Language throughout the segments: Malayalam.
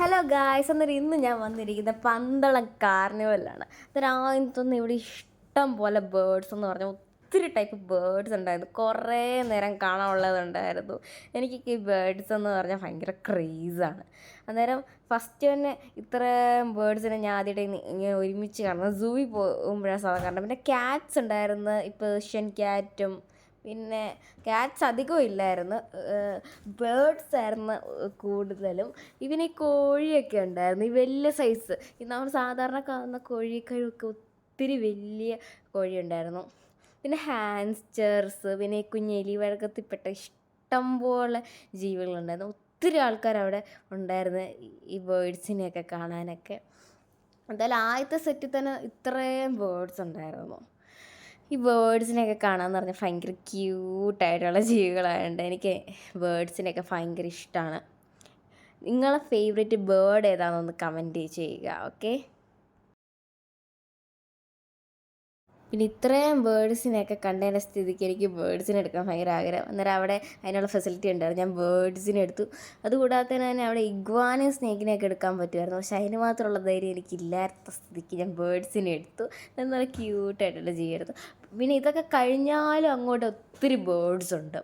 ഹലോ ഗായ്സ്, അന്നേരം ഇന്ന് ഞാൻ വന്നിരിക്കുന്നത് പന്തളം കാർണിവലിലാണ്. അന്നേരം ആദ്യത്തൊന്നും ഇവിടെ ഇഷ്ടം പോലെ ബേർഡ്സ് എന്ന് പറഞ്ഞാൽ ഒത്തിരി ടൈപ്പ് ബേർഡ്സ് ഉണ്ടായിരുന്നു. കുറേ നേരം കാണാനുള്ളതുണ്ടായിരുന്നു. എനിക്ക് ഈ ബേർഡ്സ് എന്ന് പറഞ്ഞാൽ ഭയങ്കര ക്രേസാണ്. അന്നേരം ഫസ്റ്റ് തന്നെ ഇത്രയും ബേർഡ്സിനെ ഞാൻ ആദ്യമായിട്ട് ഇങ്ങനെ ഒരുമിച്ച് കാണുന്നത് സൂവിൽ പോകുമ്പോഴാണ് സാധാരണ കാണുന്നത്. പിന്നെ ക്യാറ്റ്സ് ഉണ്ടായിരുന്നു, ഈ പേർഷ്യൻ ക്യാറ്റും പിന്നെ ക്യാറ്റ്സ് അധികം ഇല്ലായിരുന്നു, ബേർഡ്സ് ആയിരുന്നു കൂടുതലും. ഈ കോഴിയൊക്കെ ഉണ്ടായിരുന്നു, ഈ വലിയ സൈസ്, ഈ നമ്മൾ സാധാരണ കാണുന്ന കോഴിയൊക്കെ ഒത്തിരി വലിയ കോഴി ഉണ്ടായിരുന്നു. പിന്നെ ഹാംസ്റ്റേഴ്സ്, പിന്നെ ഈ കുഞ്ഞെലി വഴക്കത്തിൽപ്പെട്ട ഇഷ്ടം പോലെ ജീവികളുണ്ടായിരുന്നു. ഒത്തിരി ആൾക്കാർ അവിടെ ഉണ്ടായിരുന്നു ഈ ബേർഡ്സിനെയൊക്കെ കാണാനൊക്കെ. എന്തായാലും ആദ്യത്തെ സെറ്റിൽ തന്നെ ഇത്രയും ബേർഡ്സ് ഉണ്ടായിരുന്നു. ഈ ബേർഡ്സിനെയൊക്കെ കാണാമെന്ന് പറഞ്ഞാൽ ഭയങ്കര ക്യൂട്ടായിട്ടുള്ള ജീവികളായതുകൊണ്ട് എനിക്ക് ബേർഡ്സിനെയൊക്കെ ഭയങ്കര ഇഷ്ടമാണ്. നിങ്ങളെ ഫേവറേറ്റ് ബേർഡ് ഏതാണെന്നൊന്ന് കമൻറ്റ് ചെയ്യുക, ഓക്കെ? പിന്നെ ഇത്രയും ബേർഡ്സിനെയൊക്കെ കണ്ടതിൻ്റെ സ്ഥിതിക്ക് എനിക്ക് ബേർഡ്സിനെ എടുക്കാൻ ഭയങ്കര ആഗ്രഹം. അന്നേരം അവിടെ അതിനുള്ള ഫെസിലിറ്റി ഉണ്ടായിരുന്നു, ഞാൻ ബേർഡ്സിനെ എടുത്തു. അതുകൂടാതെ തന്നെ അവിടെ ഇഗ്വാനയും സ്നേക്കിനെയൊക്കെ എടുക്കാൻ പറ്റുമായിരുന്നു. പക്ഷേ അതിന് മാത്രമുള്ള ധൈര്യം എനിക്കില്ലാത്ത സ്ഥിതിക്ക് ഞാൻ ബേർഡ്സിനെ എടുത്തു. നല്ല ക്യൂട്ടായിട്ടുള്ള ജീവിയായിരുന്നു. പിന്നെ ഇതൊക്കെ കഴിഞ്ഞാലും അങ്ങോട്ട് ഒത്തിരി ബേർഡ്സ് ഉണ്ട്.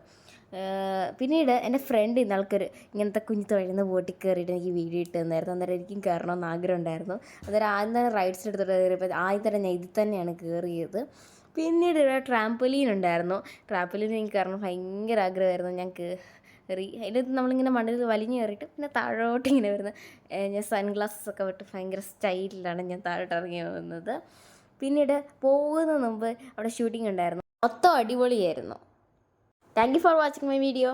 പിന്നീട് എൻ്റെ ഫ്രണ്ട് ഇന്നാൾക്കൊരു ഇങ്ങനത്തെ കുഞ്ഞു തുഴയുന്ന ബോട്ടിൽ കയറിയിട്ട് എനിക്ക് വീഡിയോ ഇട്ട് തന്നായിരുന്നു. അന്നേരം എനിക്കും കയറണമെന്ന് ആഗ്രഹം ഉണ്ടായിരുന്നു. അന്നേരം ആദ്യം തന്നെ റൈഡ്സ് എടുത്തിട്ട് കയറിയപ്പോൾ ആദ്യം തന്നെ ഞാൻ ഇതിൽ തന്നെയാണ് കയറിയത്. പിന്നീട് ഇവിടെ ട്രാംപ്പൊലീൻ ഉണ്ടായിരുന്നു. ട്രാംപ്പൊലീൻ എനിക്ക് കയറണം ഭയങ്കര ആഗ്രഹമായിരുന്നു. ഞാൻ കയറി അതിൽ നമ്മളിങ്ങനെ മണ്ണിൽ വലിഞ്ഞ് കയറിയിട്ട് പിന്നെ താഴോട്ട് ഇങ്ങനെ വരുന്നത്. ഞാൻ സൺഗ്ലാസസ് ഒക്കെ വിട്ട് ഭയങ്കര സ്റ്റൈലിലാണ് ഞാൻ താഴോട്ട് ഇറങ്ങി വന്നത്. പിന്നീട് പോകുന്ന മുമ്പ് അവിടെ ഷൂട്ടിംഗ് ഉണ്ടായിരുന്നു, മൊത്തം അടിപൊളിയായിരുന്നു. Thank you for watching my video.